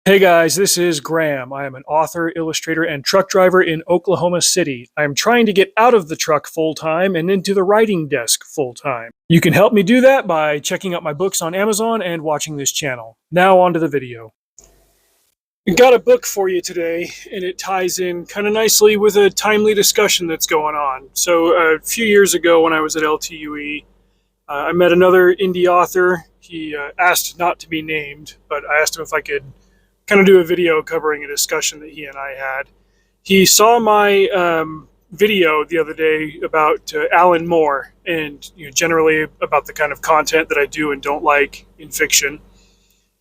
Hey guys, this is Graham. I am an author, illustrator, and truck driver in Oklahoma City. I am trying to get out of the truck full time and into the writing desk full time. You can help me do that by checking out my books on Amazon and watching this channel. Now on to the video. I got a book for you today, and it ties in kind of nicely with a timely discussion that's going on. So a few years ago when I was at LTUE, I met another indie author. He asked not to be named, but I asked him if I could kind of do a video covering a discussion that he and I had. He saw my video the other day about Alan Moore and generally about the kind of content that I do and don't like in fiction.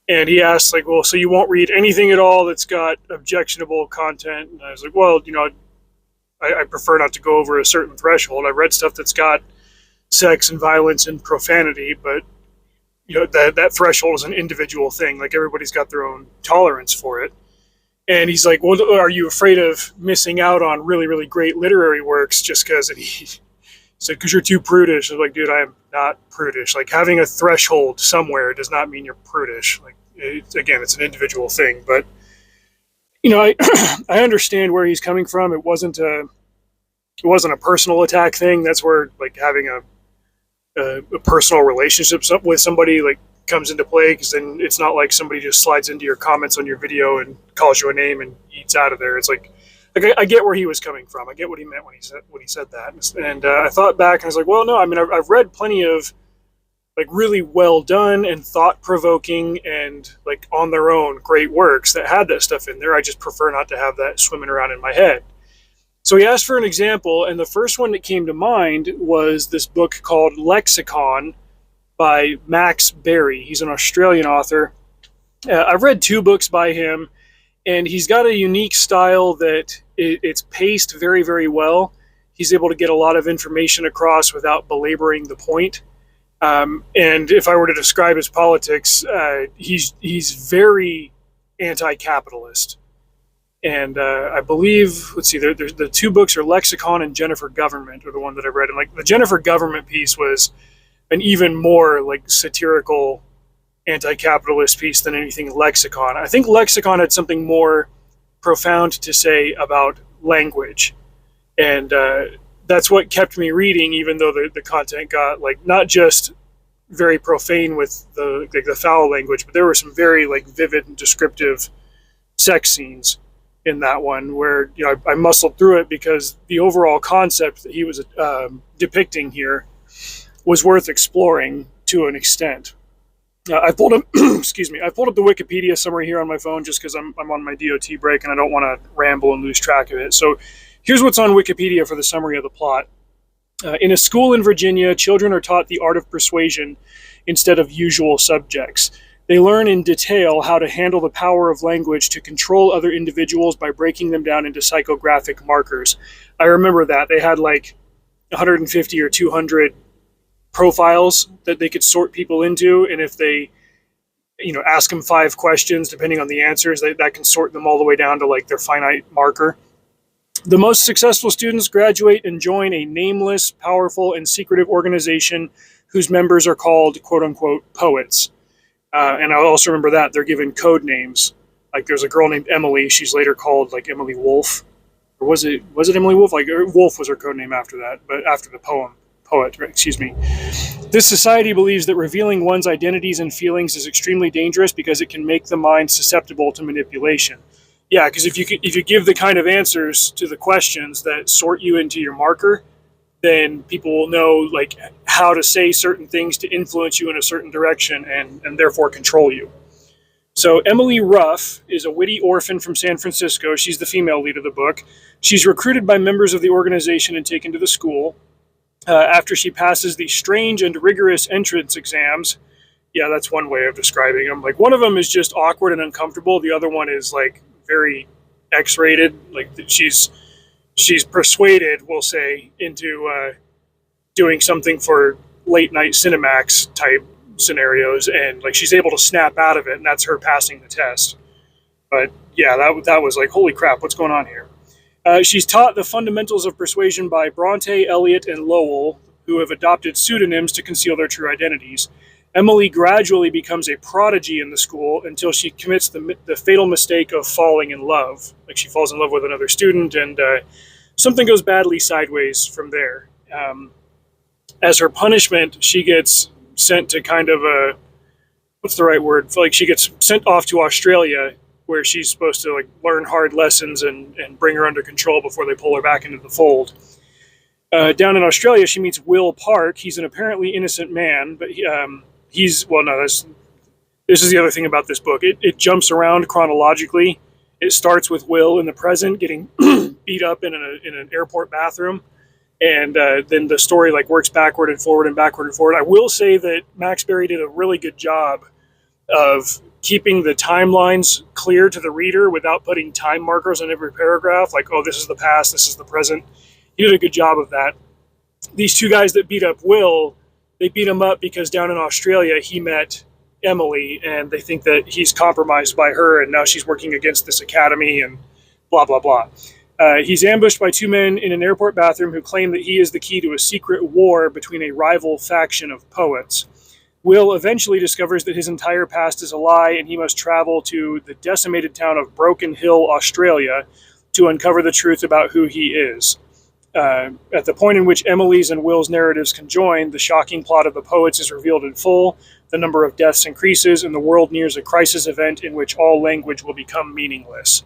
And he asked, like, well, so you won't read anything at all that's got objectionable content? And I was like, well, I prefer not to go over a certain threshold. I've read stuff that's got sex and violence and profanity, but that threshold is an individual thing. Like, everybody's got their own tolerance for it. And he's like, well, are you afraid of missing out on really, really great literary works just because? And he said, because you're too prudish. I was like, dude, I am not prudish. Like, having a threshold somewhere does not mean you're prudish. Like, again, it's an individual thing. But I I understand where he's coming from. It wasn't a personal attack thing. That's where, like, having a personal relationship with somebody like comes into play, because then it's not like somebody just slides into your comments on your video and calls you a name and eats out of there. It's like I get where he was coming from. I get what he meant when he said that. And I thought back and I was like, well, no, I mean, I've read plenty of like really well done and thought provoking and like on their own great works that had that stuff in there. I just prefer not to have that swimming around in my head. So he asked for an example, and the first one that came to mind was this book called Lexicon by Max Berry. He's an Australian author. I've read 2 books by him, and he's got a unique style that it's paced very, very well. He's able to get a lot of information across without belaboring the point. And if I were to describe his politics, he's very anti-capitalist. And I believe, let's see, there's the 2 books are Lexicon and Jennifer Government are the one that I've read. And like the Jennifer Government piece was an even more like satirical anti-capitalist piece than anything Lexicon. I think Lexicon had something more profound to say about language. And that's what kept me reading, even though the content got like not just very profane with the foul language, but there were some very like vivid and descriptive sex scenes in that one where I muscled through it because the overall concept that he was depicting here was worth exploring to an extent. I pulled up, excuse me, I pulled up the Wikipedia summary here on my phone just because I'm on my DOT break and I don't want to ramble and lose track of it. So here's what's on Wikipedia for the summary of the plot. In a school in Virginia, children are taught the art of persuasion instead of usual subjects. They learn in detail how to handle the power of language to control other individuals by breaking them down into psychographic markers. I remember that. They had like 150 or 200 profiles that they could sort people into, and if they ask them 5 questions, depending on the answers, that can sort them all the way down to like their finite marker. The most successful students graduate and join a nameless, powerful, and secretive organization whose members are called, quote-unquote, poets. And I also remember that they're given code names. Like there's a girl named Emily. She's later called like Emily Wolf. Or was it Emily Wolf? Like Wolf was her code name after that, but after the poet, excuse me. This society believes that revealing one's identities and feelings is extremely dangerous because it can make the mind susceptible to manipulation. Yeah, because if you give the kind of answers to the questions that sort you into your marker, then people will know like how to say certain things to influence you in a certain direction and therefore control you. So Emily Ruff is a witty orphan from San Francisco. She's the female lead of the book. She's recruited by members of the organization and taken to the school. After she passes the strange and rigorous entrance exams, yeah, that's one way of describing them. Like one of them is just awkward and uncomfortable. The other one is like very X-rated. Like she's persuaded, we'll say, into doing something for late night Cinemax type scenarios, and like she's able to snap out of it, and that's her passing the test. But yeah, that was like, holy crap, what's going on here? She's taught the fundamentals of persuasion by Bronte, Eliot, and Lowell, who have adopted pseudonyms to conceal their true identities. Emily gradually becomes a prodigy in the school until she commits the fatal mistake of falling in love. Like she falls in love with another student, and something goes badly sideways from there. As her punishment, she gets sent to kind of a, what's the right word? Like she gets sent off to Australia, where she's supposed to like learn hard lessons and bring her under control before they pull her back into the fold. Down in Australia, she meets Will Park. He's an apparently innocent man, but this is the other thing about this book. It jumps around chronologically. It starts with Will in the present getting beat up in an airport bathroom, and then the story like works backward and forward and backward and forward. I will say that Max Berry did a really good job of keeping the timelines clear to the reader without putting time markers on every paragraph, like, oh, this is the past, this is the present. He did a good job of that. These two guys that beat up Will, they beat him up because down in Australia he met Emily, and they think that he's compromised by her, and now she's working against this academy, and blah, blah, blah. He's ambushed by two men in an airport bathroom who claim that he is the key to a secret war between a rival faction of poets. Will eventually discovers that his entire past is a lie, and he must travel to the decimated town of Broken Hill, Australia, to uncover the truth about who he is. At the point in which Emily's and Will's narratives conjoin, the shocking plot of the poets is revealed in full, the number of deaths increases, and the world nears a crisis event in which all language will become meaningless.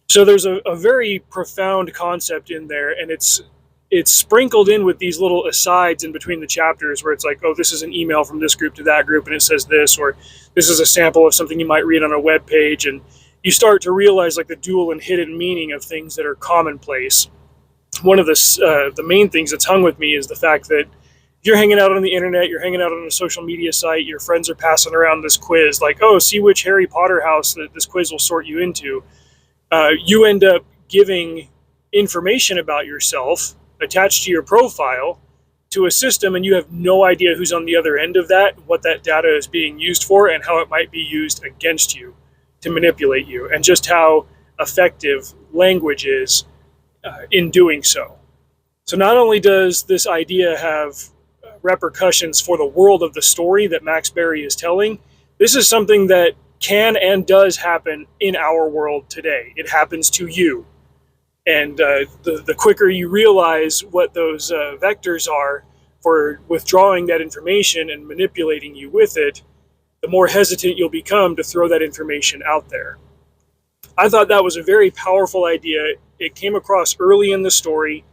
So there's a very profound concept in there, and it's sprinkled in with these little asides in between the chapters where it's like, oh, this is an email from this group to that group, and it says this, or this is a sample of something you might read on a web page, and you start to realize like the dual and hidden meaning of things that are commonplace. One of the main things that's hung with me is the fact that you're hanging out on the internet, you're hanging out on a social media site, your friends are passing around this quiz, like, oh, see which Harry Potter house that this quiz will sort you into. You end up giving information about yourself attached to your profile to a system, and you have no idea who's on the other end of that, what that data is being used for, and how it might be used against you to manipulate you, and just how effective language is in doing so. So not only does this idea have repercussions for the world of the story that Max Berry is telling, this is something that can and does happen in our world today. It happens to you. And the quicker you realize what those vectors are for withdrawing that information and manipulating you with it, the more hesitant you'll become to throw that information out there. I thought that was a very powerful idea. It came across early in the story,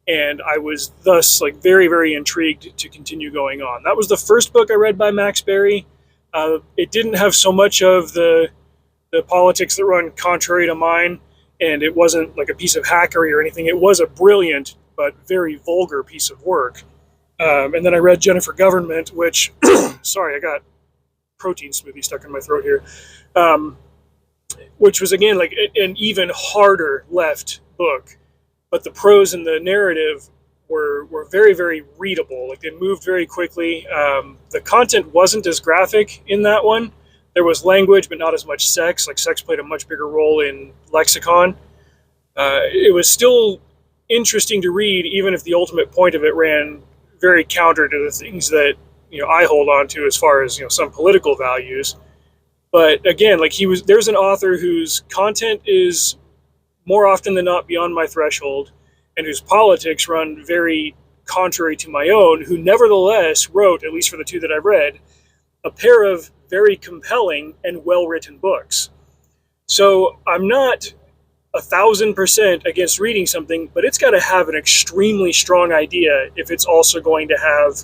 and I was thus like very, very intrigued to continue going on. That was the first book I read by Max Berry. It didn't have so much of the politics that run contrary to mine, and it wasn't like a piece of hackery or anything. It was a brilliant but very vulgar piece of work. And then I read Jennifer Government, which, sorry, I got protein smoothie stuck in my throat here, which was, again, like an even harder left book. But the prose and the narrative were very, very readable. Like, they moved very quickly. The content wasn't as graphic in that one. There was language, but not as much sex. Like, sex played a much bigger role in lexicon. It was still interesting to read, even if the ultimate point of it ran very counter to the things that, I hold on to as far as, some political values. But again, like, there's an author whose content is more often than not beyond my threshold, and whose politics run very contrary to my own, who nevertheless wrote, at least for the two that I've read, a pair of very compelling and well-written books. So I'm not 1,000% against reading something, but it's got to have an extremely strong idea if it's also going to have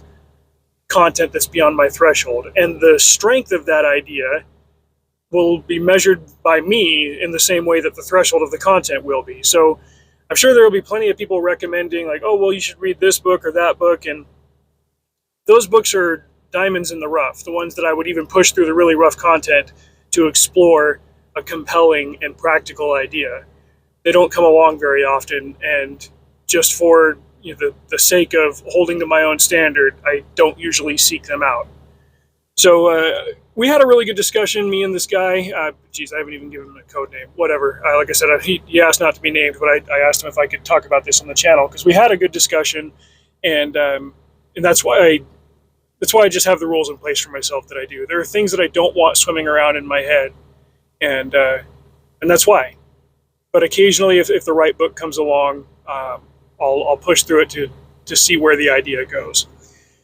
content that's beyond my threshold. And the strength of that idea will be measured by me in the same way that the threshold of the content will be. So I'm sure there will be plenty of people recommending, like, oh, well, you should read this book or that book. And those books are diamonds in the rough, the ones that I would even push through the really rough content to explore a compelling and practical idea. They don't come along very often, and just for the sake of holding to my own standard, I don't usually seek them out. So we had a really good discussion, me and this guy. I haven't even given him a code name. Whatever. Like I said, he asked not to be named, but I asked him if I could talk about this on the channel, because we had a good discussion, and that's why that's why I just have the rules in place for myself that I do. There are things that I don't want swimming around in my head, and that's why. But occasionally, if the right book comes along, I'll push through it to see where the idea goes.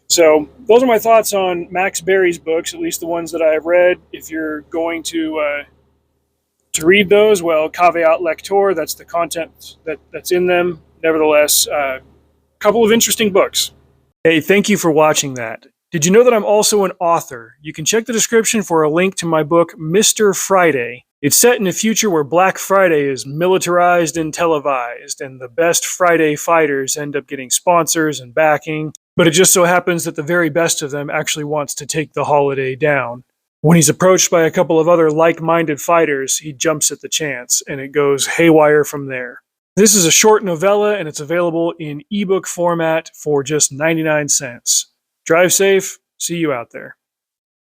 So those are my thoughts on Max Berry's books, at least the ones that I've read. If you're going to read those, well, caveat lector, that's the content that's in them. Nevertheless, a couple of interesting books. Hey, thank you for watching that. Did you know that I'm also an author? You can check the description for a link to my book, Mr. Friday. It's set in a future where Black Friday is militarized and televised, and the best Friday fighters end up getting sponsors and backing, but it just so happens that the very best of them actually wants to take the holiday down. When he's approached by a couple of other like-minded fighters, he jumps at the chance, and it goes haywire from there. This is a short novella, and it's available in ebook format for just 99 cents. Drive safe. See you out there.